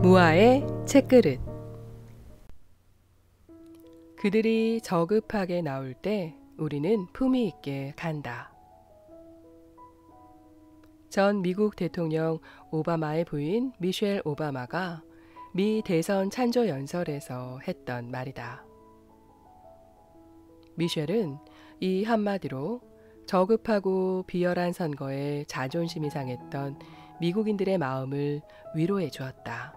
무아의 책그릇. 그들이 저급하게 나올 때 우리는 품위 있게 간다. 전 미국 대통령 오바마의 부인 미셸 오바마가 미 대선 찬조 연설에서 했던 말이다. 미셸은 이 한마디로 저급하고 비열한 선거에 자존심이 상했던 미국인들의 마음을 위로해 주었다.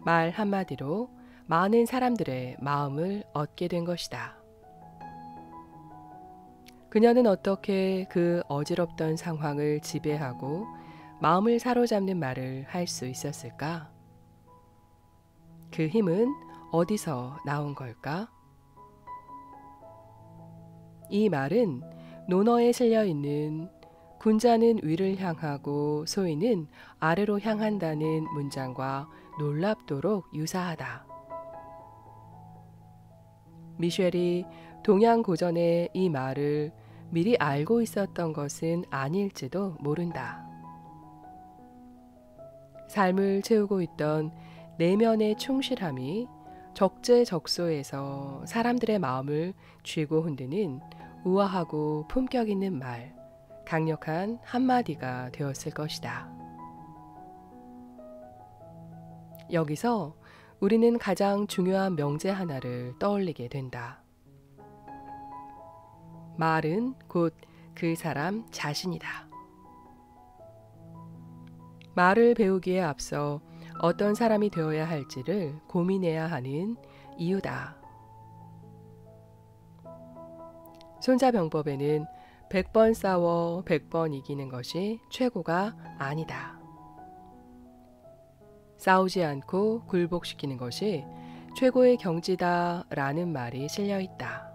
말 한마디로 많은 사람들의 마음을 얻게 된 것이다. 그녀는 어떻게 그 어지럽던 상황을 지배하고 마음을 사로잡는 말을 할 수 있었을까? 그 힘은 어디서 나온 걸까? 이 말은 논어에 실려 있는 군자는 위를 향하고 소인은 아래로 향한다는 문장과 놀랍도록 유사하다. 미셸이 동양고전의 이 말을 미리 알고 있었던 것은 아닐지도 모른다. 삶을 채우고 있던 내면의 충실함이 적재적소에서 사람들의 마음을 쥐고 흔드는 우아하고 품격 있는 말, 강력한 한마디가 되었을 것이다. 여기서 우리는 가장 중요한 명제 하나를 떠올리게 된다. 말은 곧 그 사람 자신이다. 말을 배우기에 앞서 어떤 사람이 되어야 할지를 고민해야 하는 이유다. 손자병법에는 100번 싸워 100번 이기는 것이 최고가 아니다. 싸우지 않고 굴복시키는 것이 최고의 경지다 라는 말이 실려 있다.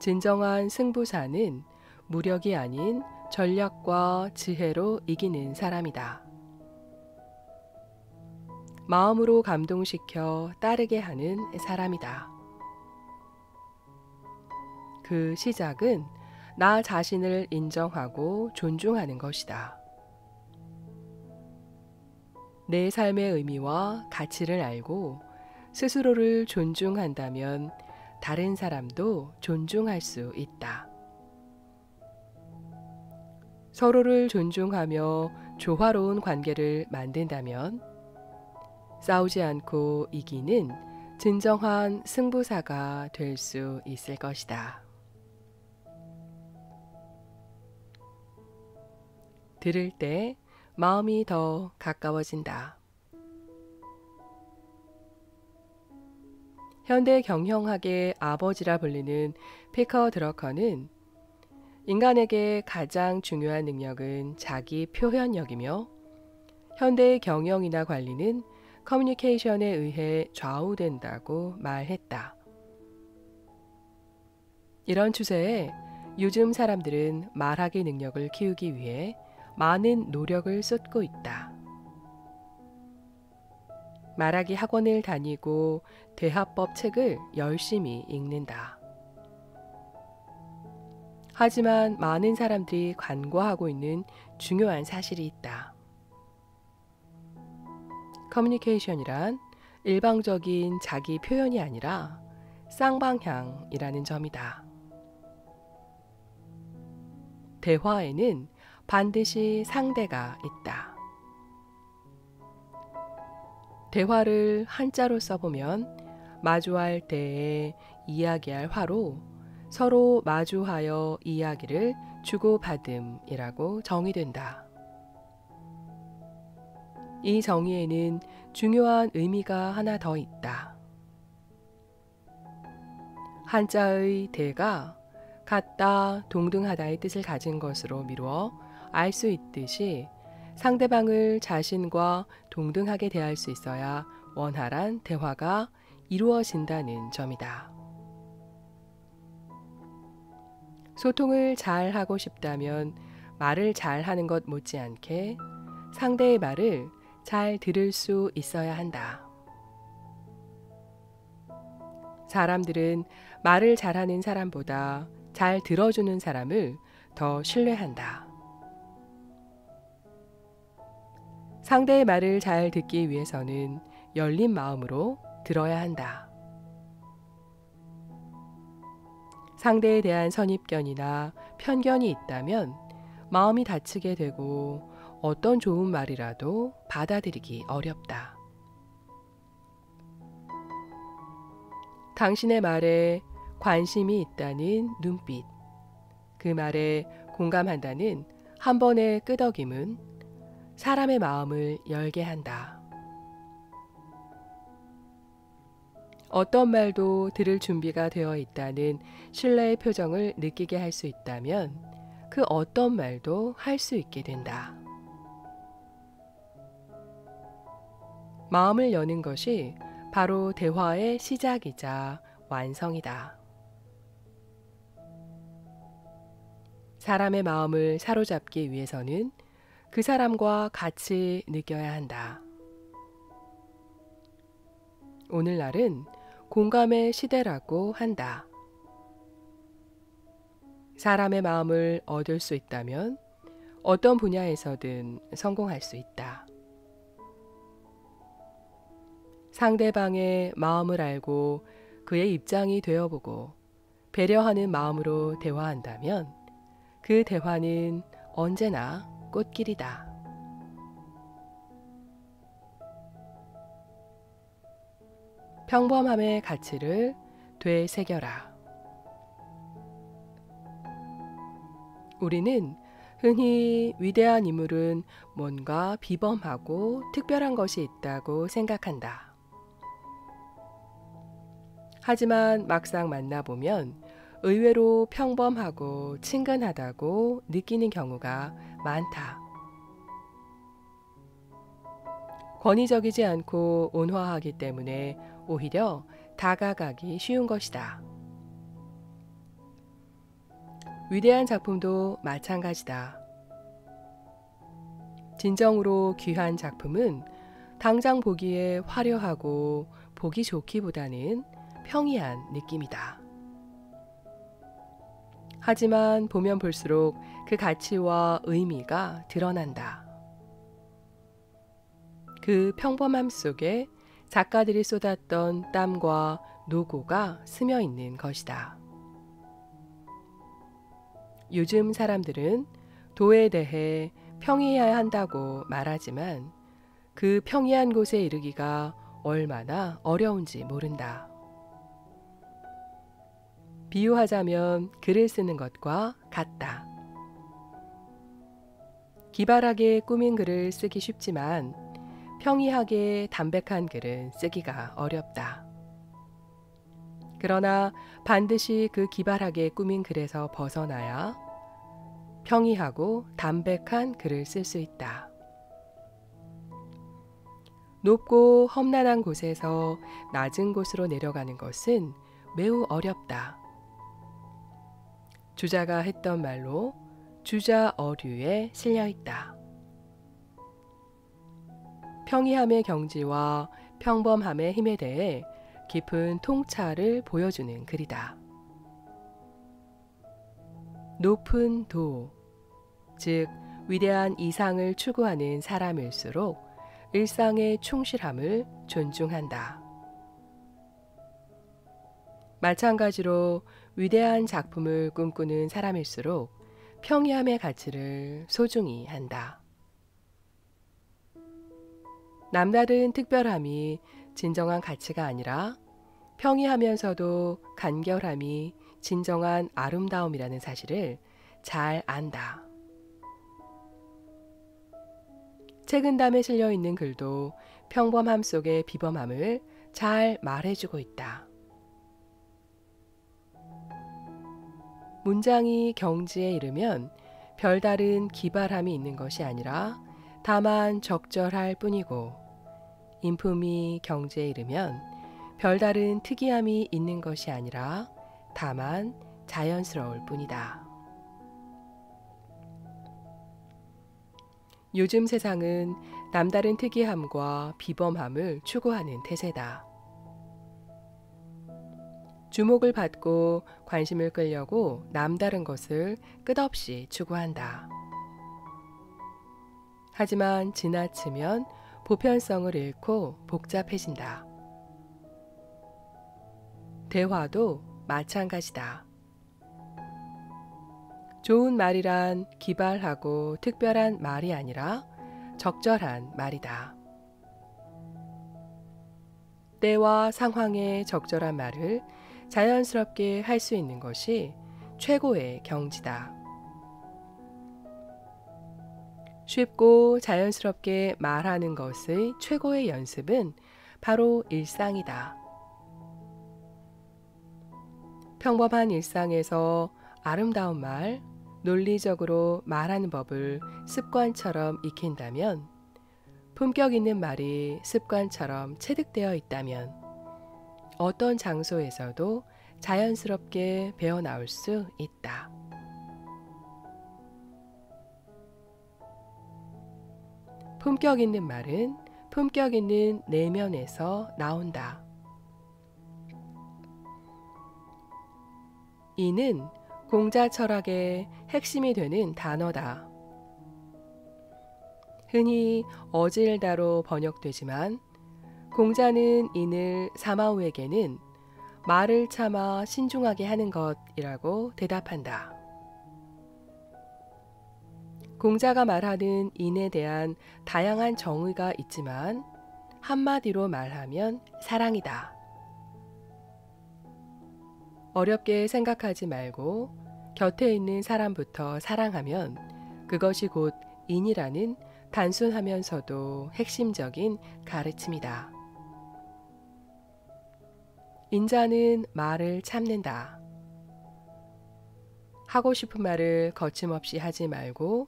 진정한 승부사는 무력이 아닌 전략과 지혜로 이기는 사람이다. 마음으로 감동시켜 따르게 하는 사람이다. 그 시작은 나 자신을 인정하고 존중하는 것이다. 내 삶의 의미와 가치를 알고 스스로를 존중한다면 다른 사람도 존중할 수 있다. 서로를 존중하며 조화로운 관계를 만든다면 싸우지 않고 이기는 진정한 승부사가 될 수 있을 것이다. 들을 때 마음이 더 가까워진다. 현대 경영학의 아버지라 불리는 피커 드러커는 인간에게 가장 중요한 능력은 자기 표현력이며 현대의 경영이나 관리는 커뮤니케이션에 의해 좌우된다고 말했다. 이런 추세에 요즘 사람들은 말하기 능력을 키우기 위해 많은 노력을 쏟고 있다. 말하기 학원을 다니고 대화법 책을 열심히 읽는다. 하지만 많은 사람들이 간과하고 있는 중요한 사실이 있다. 커뮤니케이션이란 일방적인 자기 표현이 아니라 쌍방향이라는 점이다. 대화에는 반드시 상대가 있다. 대화를 한자로 써보면 마주할 때에 이야기할 화로 서로 마주하여 이야기를 주고받음이라고 정의된다. 이 정의에는 중요한 의미가 하나 더 있다. 한자의 대가 같다, 동등하다의 뜻을 가진 것으로 미루어 알 수 있듯이 상대방을 자신과 동등하게 대할 수 있어야 원활한 대화가 이루어진다는 점이다. 소통을 잘 하고 싶다면 말을 잘 하는 것 못지않게 상대의 말을 잘 들을 수 있어야 한다. 사람들은 말을 잘하는 사람보다 잘 들어주는 사람을 더 신뢰한다. 상대의 말을 잘 듣기 위해서는 열린 마음으로 들어야 한다. 상대에 대한 선입견이나 편견이 있다면 마음이 다치게 되고 어떤 좋은 말이라도 받아들이기 어렵다. 당신의 말에 관심이 있다는 눈빛, 그 말에 공감한다는 한 번의 끄덕임은 사람의 마음을 열게 한다. 어떤 말도 들을 준비가 되어 있다는 신뢰의 표정을 느끼게 할 수 있다면 그 어떤 말도 할 수 있게 된다. 마음을 여는 것이 바로 대화의 시작이자 완성이다. 사람의 마음을 사로잡기 위해서는 그 사람과 같이 느껴야 한다. 오늘날은 공감의 시대라고 한다. 사람의 마음을 얻을 수 있다면 어떤 분야에서든 성공할 수 있다. 상대방의 마음을 알고 그의 입장이 되어보고 배려하는 마음으로 대화한다면 그 대화는 언제나 꽃길이다. 평범함의 가치를 되새겨라. 우리는 흔히 위대한 인물은 뭔가 비범하고 특별한 것이 있다고 생각한다. 하지만 막상 만나보면 의외로 평범하고 친근하다고 느끼는 경우가 많다. 권위적이지 않고 온화하기 때문에 오히려 다가가기 쉬운 것이다. 위대한 작품도 마찬가지다. 진정으로 귀한 작품은 당장 보기에 화려하고 보기 좋기보다는 평이한 느낌이다. 하지만 보면 볼수록 그 가치와 의미가 드러난다. 그 평범함 속에 작가들이 쏟았던 땀과 노고가 스며 있는 것이다. 요즘 사람들은 도에 대해 평이해야 한다고 말하지만 그 평이한 곳에 이르기가 얼마나 어려운지 모른다. 비유하자면 글을 쓰는 것과 같다. 기발하게 꾸민 글을 쓰기 쉽지만 평이하게 담백한 글은 쓰기가 어렵다. 그러나 반드시 그 기발하게 꾸민 글에서 벗어나야 평이하고 담백한 글을 쓸 수 있다. 높고 험난한 곳에서 낮은 곳으로 내려가는 것은 매우 어렵다. 주자가 했던 말로 주자어류에 실려 있다. 평이함의 경지와 평범함의 힘에 대해 깊은 통찰을 보여주는 글이다. 높은 도, 즉 위대한 이상을 추구하는 사람일수록 일상의 충실함을 존중한다. 마찬가지로 위대한 작품을 꿈꾸는 사람일수록 평이함의 가치를 소중히 한다. 남다른 특별함이 진정한 가치가 아니라 평이하면서도 간결함이 진정한 아름다움이라는 사실을 잘 안다. 책은담에 실려 있는 글도 평범함 속의 비범함을 잘 말해주고 있다. 문장이 경지에 이르면 별다른 기발함이 있는 것이 아니라 다만 적절할 뿐이고, 인품이 경지에 이르면 별다른 특이함이 있는 것이 아니라 다만 자연스러울 뿐이다. 요즘 세상은 남다른 특이함과 비범함을 추구하는 태세다. 주목을 받고 관심을 끌려고 남다른 것을 끝없이 추구한다. 하지만 지나치면 보편성을 잃고 복잡해진다. 대화도 마찬가지다. 좋은 말이란 기발하고 특별한 말이 아니라 적절한 말이다. 때와 상황에 적절한 말을 자연스럽게 할 수 있는 것이 최고의 경지다. 쉽고 자연스럽게 말하는 것의 최고의 연습은 바로 일상이다. 평범한 일상에서 아름다운 말, 논리적으로 말하는 법을 습관처럼 익힌다면, 품격 있는 말이 습관처럼 체득되어 있다면, 어떤 장소에서도 자연스럽게 배어나올 수 있다. 품격 있는 말은 품격 있는 내면에서 나온다. 이는 공자 철학의 핵심이 되는 단어다. 흔히 어질다로 번역되지만 공자는 이를 사마우에게는 말을 참아 신중하게 하는 것이라고 대답한다. 공자가 말하는 인에 대한 다양한 정의가 있지만 한마디로 말하면 사랑이다. 어렵게 생각하지 말고 곁에 있는 사람부터 사랑하면 그것이 곧 인이라는 단순하면서도 핵심적인 가르침이다. 인자는 말을 참는다. 하고 싶은 말을 거침없이 하지 말고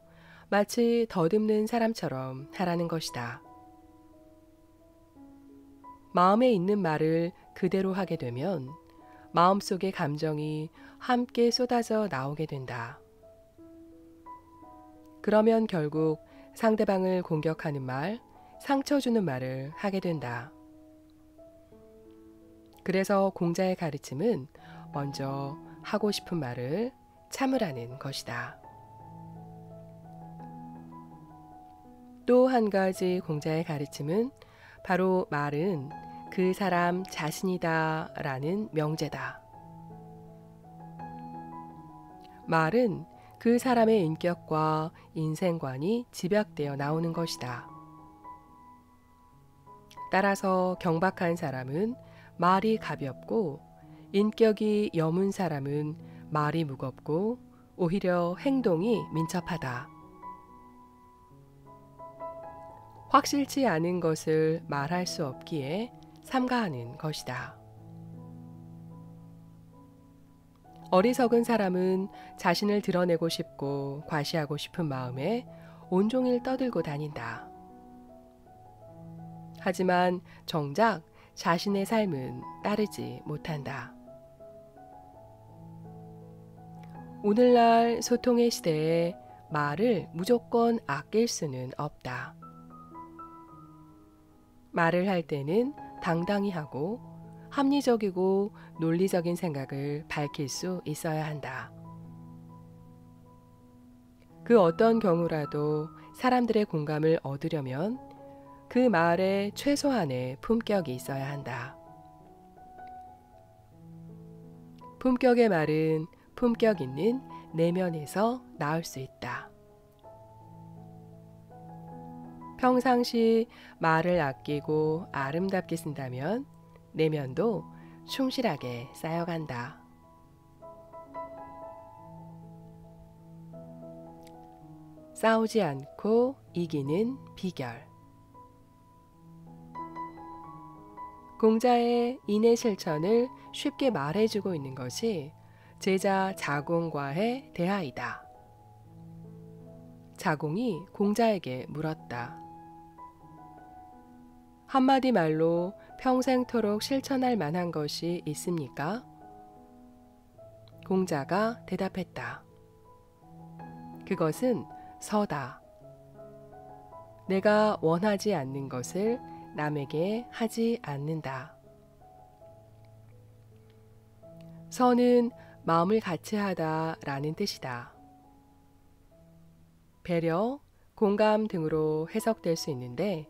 마치 더듬는 사람처럼 하라는 것이다. 마음에 있는 말을 그대로 하게 되면 마음속의 감정이 함께 쏟아져 나오게 된다. 그러면 결국 상대방을 공격하는 말, 상처 주는 말을 하게 된다. 그래서 공자의 가르침은 먼저 하고 싶은 말을 참으라는 것이다. 또 한 가지 공자의 가르침은 바로 말은 그 사람 자신이다 라는 명제다. 말은 그 사람의 인격과 인생관이 집약되어 나오는 것이다. 따라서 경박한 사람은 말이 가볍고 인격이 여문 사람은 말이 무겁고 오히려 행동이 민첩하다. 확실치 않은 것을 말할 수 없기에 삼가하는 것이다. 어리석은 사람은 자신을 드러내고 싶고 과시하고 싶은 마음에 온종일 떠들고 다닌다. 하지만 정작 자신의 삶은 따르지 못한다. 오늘날 소통의 시대에 말을 무조건 아낄 수는 없다. 말을 할 때는 당당히 하고 합리적이고 논리적인 생각을 밝힐 수 있어야 한다. 그 어떤 경우라도 사람들의 공감을 얻으려면 그 말에 최소한의 품격이 있어야 한다. 품격의 말은 품격 있는 내면에서 나올 수 있다. 평상시 말을 아끼고 아름답게 쓴다면 내면도 충실하게 쌓여간다. 싸우지 않고 이기는 비결. 공자의 인의 실천을 쉽게 말해주고 있는 것이 제자 자공과의 대화이다. 자공이 공자에게 물었다. 한마디 말로 평생토록 실천할 만한 것이 있습니까? 공자가 대답했다. 그것은 서다. 내가 원하지 않는 것을 남에게 하지 않는다. 서는 마음을 같이 하다 라는 뜻이다. 배려, 공감 등으로 해석될 수 있는데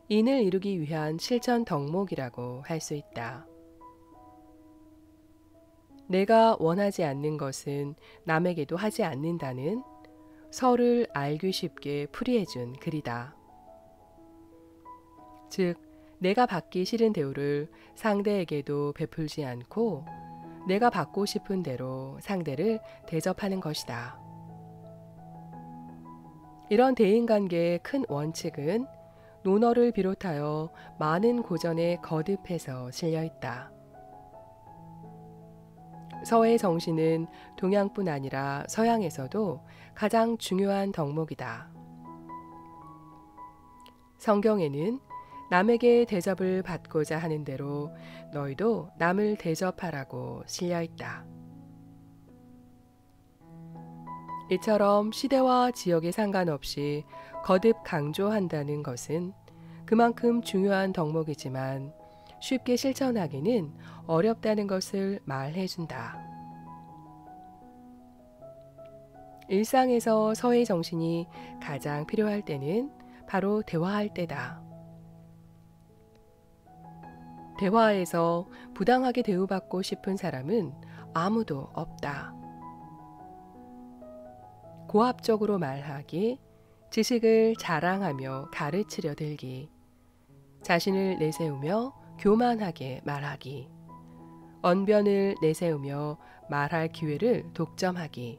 인을 이루기 위한 실천 덕목이라고 할 수 있다. 내가 원하지 않는 것은 남에게도 하지 않는다는 서를 알기 쉽게 풀이해준 글이다. 즉, 내가 받기 싫은 대우를 상대에게도 베풀지 않고 내가 받고 싶은 대로 상대를 대접하는 것이다. 이런 대인관계의 큰 원칙은 논어를 비롯하여 많은 고전에 거듭해서 실려 있다. 서의 정신은 동양뿐 아니라 서양에서도 가장 중요한 덕목이다. 성경에는 남에게 대접을 받고자 하는 대로 너희도 남을 대접하라고 실려 있다. 이처럼 시대와 지역에 상관없이 거듭 강조한다는 것은 그만큼 중요한 덕목이지만 쉽게 실천하기는 어렵다는 것을 말해준다. 일상에서 서의 정신이 가장 필요할 때는 바로 대화할 때다. 대화에서 부당하게 대우받고 싶은 사람은 아무도 없다. 고압적으로 말하기, 지식을 자랑하며 가르치려 들기, 자신을 내세우며 교만하게 말하기, 언변을 내세우며 말할 기회를 독점하기,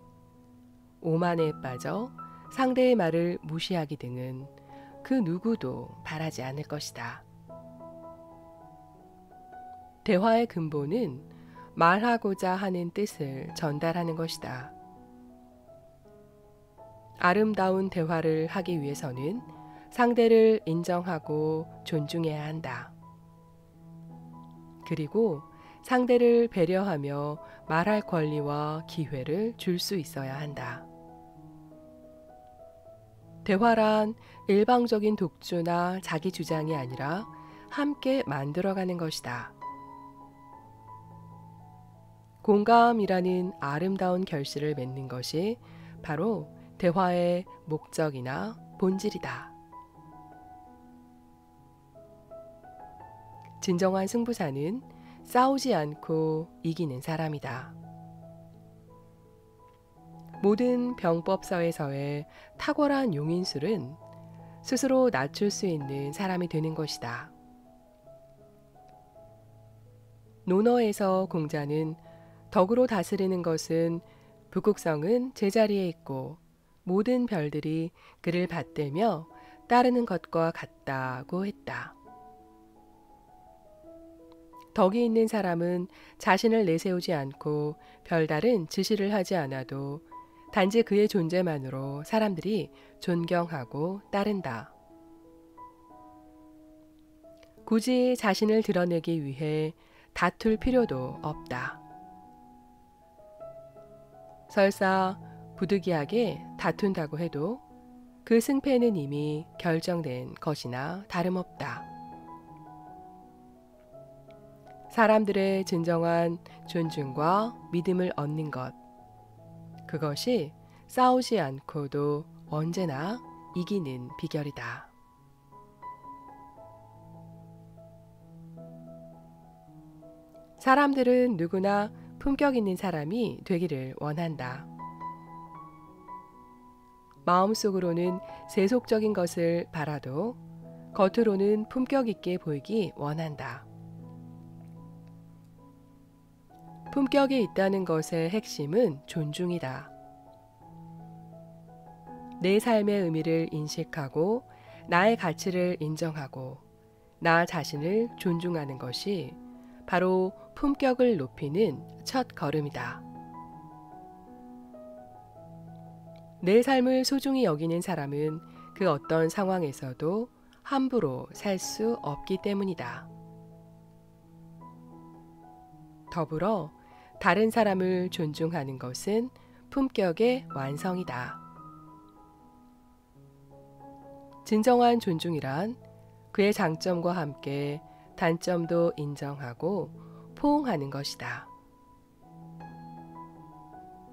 오만에 빠져 상대의 말을 무시하기 등은 그 누구도 바라지 않을 것이다. 대화의 근본은 말하고자 하는 뜻을 전달하는 것이다. 아름다운 대화를 하기 위해서는 상대를 인정하고 존중해야 한다. 그리고 상대를 배려하며 말할 권리와 기회를 줄 수 있어야 한다. 대화란 일방적인 독주나 자기 주장이 아니라 함께 만들어가는 것이다. 공감이라는 아름다운 결실을 맺는 것이 바로 대화의 목적이나 본질이다. 진정한 승부사는 싸우지 않고 이기는 사람이다. 모든 병법서에서의 탁월한 용인술은 스스로 낮출 수 있는 사람이 되는 것이다. 논어에서 공자는 덕으로 다스리는 것은 북극성은 제자리에 있고 모든 별들이 그를 받들며 따르는 것과 같다고 했다. 덕이 있는 사람은 자신을 내세우지 않고 별다른 지시를 하지 않아도 단지 그의 존재만으로 사람들이 존경하고 따른다. 굳이 자신을 드러내기 위해 다툴 필요도 없다. 설사 부득이하게 다툰다고 해도 그 승패는 이미 결정된 것이나 다름없다. 사람들의 진정한 존중과 믿음을 얻는 것, 그것이 싸우지 않고도 언제나 이기는 비결이다. 사람들은 누구나 품격 있는 사람이 되기를 원한다. 마음속으로는 세속적인 것을 바라도 겉으로는 품격 있게 보이기 원한다. 품격이 있다는 것의 핵심은 존중이다. 내 삶의 의미를 인식하고 나의 가치를 인정하고 나 자신을 존중하는 것이 바로 품격을 높이는 첫 걸음이다. 내 삶을 소중히 여기는 사람은 그 어떤 상황에서도 함부로 살 수 없기 때문이다. 더불어 다른 사람을 존중하는 것은 품격의 완성이다. 진정한 존중이란 그의 장점과 함께 단점도 인정하고 포옹하는 것이다.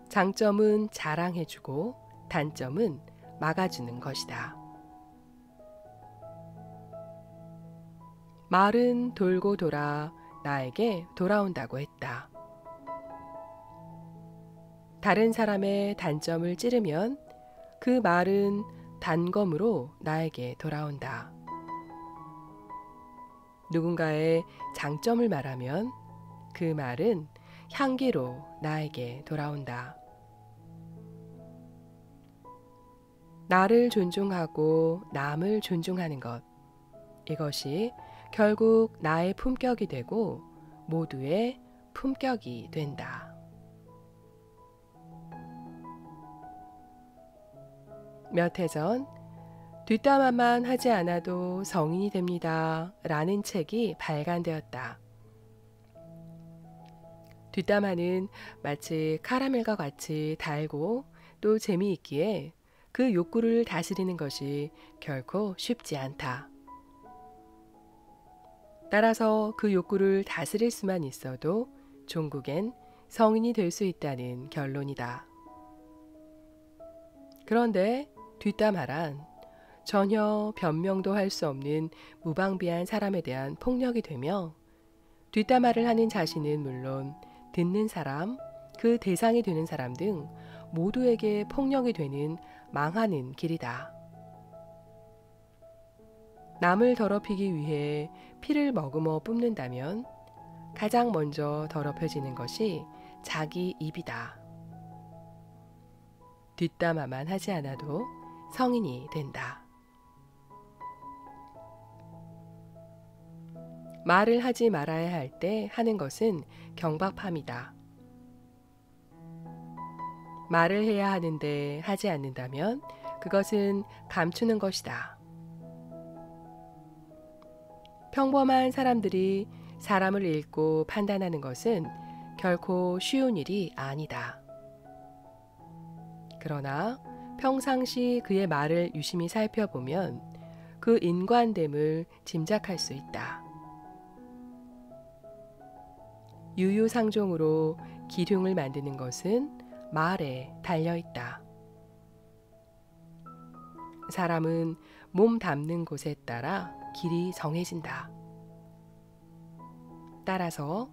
장점은 자랑해주고 단점은 막아주는 것이다. 말은 돌고 돌아 나에게 돌아온다고 했다. 다른 사람의 단점을 찌르면 그 말은 단검으로 나에게 돌아온다. 누군가의 장점을 말하면 그 말은 향기로 나에게 돌아온다. 나를 존중하고 남을 존중하는 것, 이것이 결국 나의 품격이 되고 모두의 품격이 된다. 몇 해 전 뒷담화만 하지 않아도 성인이 됩니다 라는 책이 발간되었다. 뒷담화는 마치 카라멜과 같이 달고 또 재미있기에 그 욕구를 다스리는 것이 결코 쉽지 않다. 따라서 그 욕구를 다스릴 수만 있어도 종국엔 성인이 될 수 있다는 결론이다. 그런데 뒷담화란 전혀 변명도 할 수 없는 무방비한 사람에 대한 폭력이 되며 뒷담화를 하는 자신은 물론 듣는 사람, 그 대상이 되는 사람 등 모두에게 폭력이 되는 망하는 길이다. 남을 더럽히기 위해 피를 머금어 뿜는다면 가장 먼저 더럽혀지는 것이 자기 입이다. 뒷담화만 하지 않아도 성인이 된다. 말을 하지 말아야 할 때 하는 것은 경박함이다. 말을 해야 하는데 하지 않는다면 그것은 감추는 것이다. 평범한 사람들이 사람을 읽고 판단하는 것은 결코 쉬운 일이 아니다. 그러나 평상시 그의 말을 유심히 살펴보면 그 인간됨을 짐작할 수 있다. 유유상종으로 기륭을 만드는 것은 말에 달려있다. 사람은 몸 닿는 곳에 따라 길이 정해진다. 따라서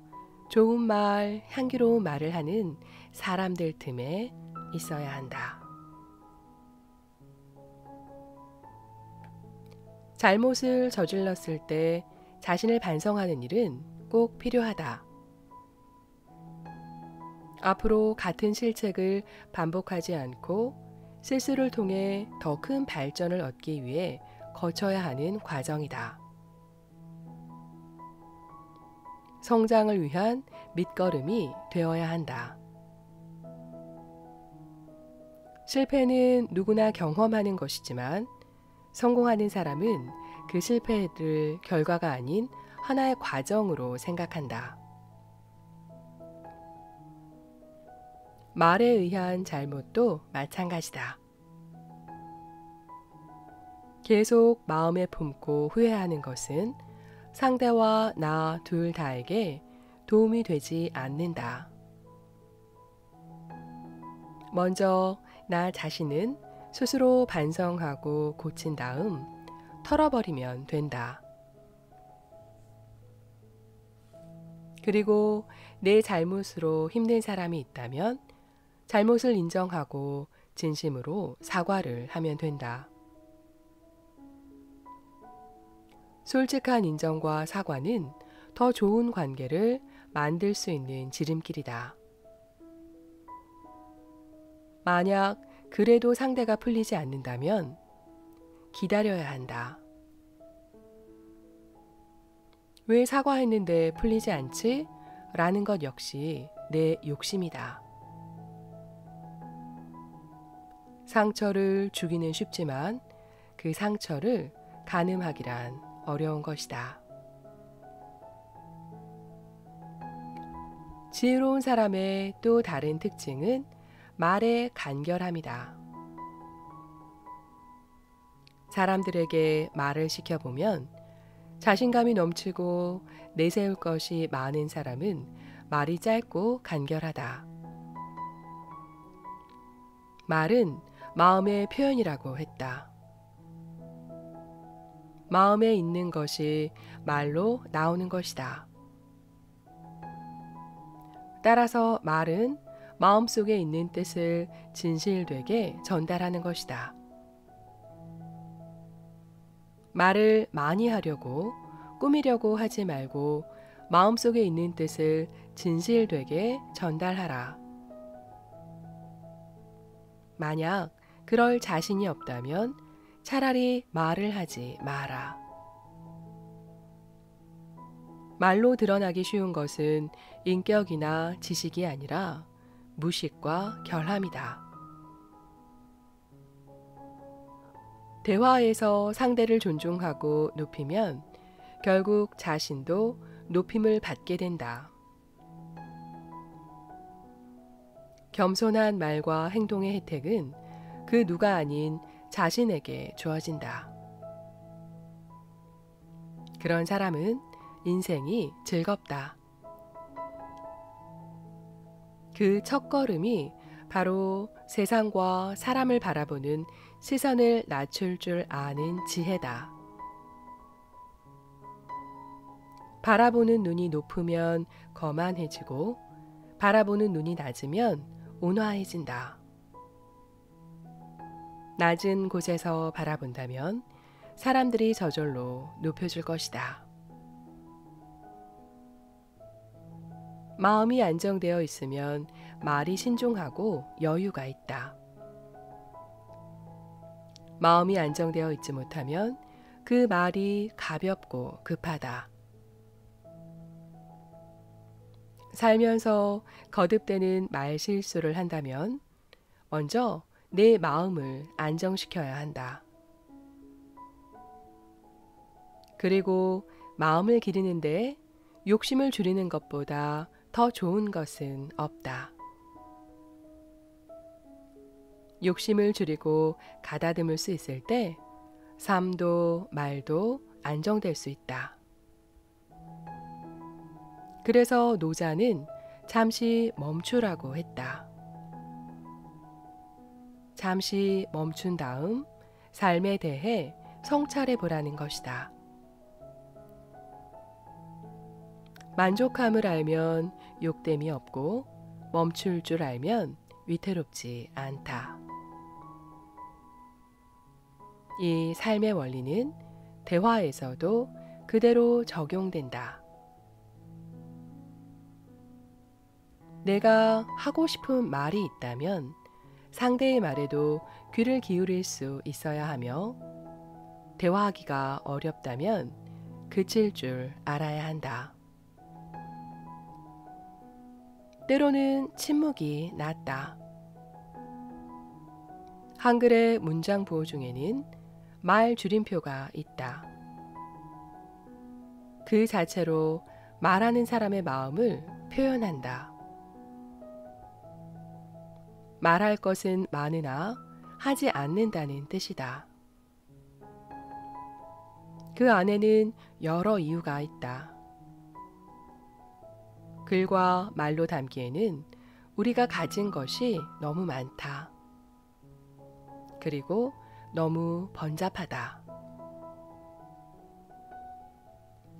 좋은 말, 향기로운 말을 하는 사람들 틈에 있어야 한다. 잘못을 저질렀을 때 자신을 반성하는 일은 꼭 필요하다. 앞으로 같은 실책을 반복하지 않고 실수를 통해 더 큰 발전을 얻기 위해 거쳐야 하는 과정이다. 성장을 위한 밑거름이 되어야 한다. 실패는 누구나 경험하는 것이지만 성공하는 사람은 그 실패를 결과가 아닌 하나의 과정으로 생각한다. 말에 의한 잘못도 마찬가지다. 계속 마음에 품고 후회하는 것은 상대와 나 둘 다에게 도움이 되지 않는다. 먼저 나 자신은 스스로 반성하고 고친 다음 털어버리면 된다. 그리고 내 잘못으로 힘든 사람이 있다면 잘못을 인정하고 진심으로 사과를 하면 된다. 솔직한 인정과 사과는 더 좋은 관계를 만들 수 있는 지름길이다. 만약 그래도 상대가 풀리지 않는다면 기다려야 한다. 왜 사과했는데 풀리지 않지? 라는 것 역시 내 욕심이다. 상처를 주기는 쉽지만 그 상처를 가늠하기란 어려운 것이다. 지혜로운 사람의 또 다른 특징은 말의 간결함이다. 사람들에게 말을 시켜보면 자신감이 넘치고 내세울 것이 많은 사람은 말이 짧고 간결하다. 말은 마음의 표현이라고 했다. 마음에 있는 것이 말로 나오는 것이다. 따라서 말은 마음속에 있는 뜻을 진실되게 전달하는 것이다. 말을 많이 하려고 꾸미려고 하지 말고 마음속에 있는 뜻을 진실되게 전달하라. 만약 그럴 자신이 없다면 차라리 말을 하지 마라. 말로 드러나기 쉬운 것은 인격이나 지식이 아니라 무식과 결함이다. 대화에서 상대를 존중하고 높이면 결국 자신도 높임을 받게 된다. 겸손한 말과 행동의 혜택은 그 누가 아닌 자신에게 주어진다. 그런 사람은 인생이 즐겁다. 그 첫걸음이 바로 세상과 사람을 바라보는 시선을 낮출 줄 아는 지혜다. 바라보는 눈이 높으면 거만해지고 바라보는 눈이 낮으면 온화해진다. 낮은 곳에서 바라본다면 사람들이 저절로 높여줄 것이다. 마음이 안정되어 있으면 말이 신중하고 여유가 있다. 마음이 안정되어 있지 못하면 그 말이 가볍고 급하다. 살면서 거듭되는 말 실수를 한다면 먼저 내 마음을 안정시켜야 한다. 그리고 마음을 기르는데 욕심을 줄이는 것보다 더 좋은 것은 없다. 욕심을 줄이고 가다듬을 수 있을 때 삶도 말도 안정될 수 있다. 그래서 노자는 잠시 멈추라고 했다. 잠시 멈춘 다음 삶에 대해 성찰해 보라는 것이다. 만족함을 알면 욕됨이 없고 멈출 줄 알면 위태롭지 않다. 이 삶의 원리는 대화에서도 그대로 적용된다. 내가 하고 싶은 말이 있다면 상대의 말에도 귀를 기울일 수 있어야 하며 대화하기가 어렵다면 그칠 줄 알아야 한다. 때로는 침묵이 낫다. 한글의 문장 부호 중에는 말 줄임표가 있다. 그 자체로 말하는 사람의 마음을 표현한다. 말할 것은 많으나 하지 않는다는 뜻이다. 그 안에는 여러 이유가 있다. 글과 말로 담기에는 우리가 가진 것이 너무 많다. 그리고 너무 번잡하다.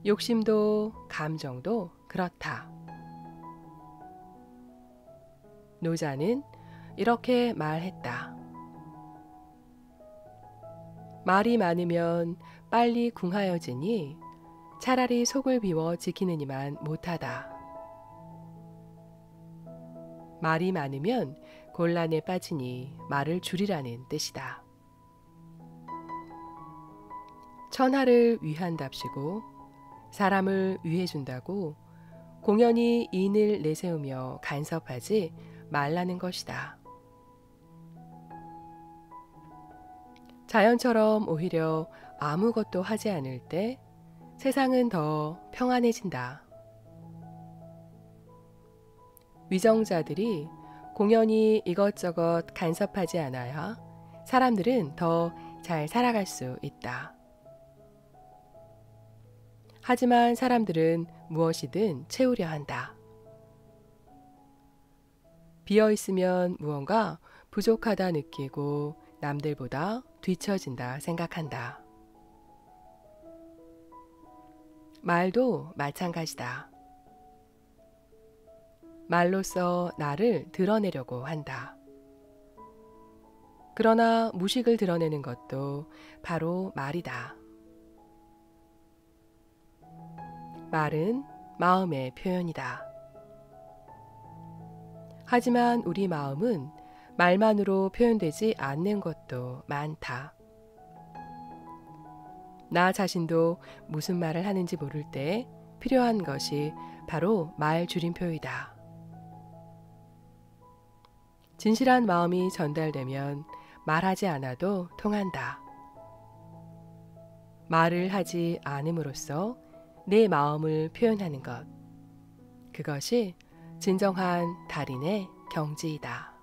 욕심도 감정도 그렇다. 노자는 이렇게 말했다. 말이 많으면 빨리 궁하여지니 차라리 속을 비워 지키느니만 못하다. 말이 많으면 곤란에 빠지니 말을 줄이라는 뜻이다. 천하를 위한답시고 사람을 위해준다고 공연히 인을 내세우며 간섭하지 말라는 것이다. 자연처럼 오히려 아무것도 하지 않을 때 세상은 더 평안해진다. 위정자들이 공연히 이것저것 간섭하지 않아야 사람들은 더 잘 살아갈 수 있다. 하지만 사람들은 무엇이든 채우려 한다. 비어 있으면 무언가 부족하다 느끼고 남들보다 뒤처진다 생각한다. 말도 마찬가지다. 말로써 나를 드러내려고 한다. 그러나 무식을 드러내는 것도 바로 말이다. 말은 마음의 표현이다. 하지만 우리 마음은 말만으로 표현되지 않는 것도 많다. 나 자신도 무슨 말을 하는지 모를 때 필요한 것이 바로 말 줄임표이다. 진실한 마음이 전달되면 말하지 않아도 통한다. 말을 하지 않음으로써 내 마음을 표현하는 것, 그것이 진정한 달인의 경지이다.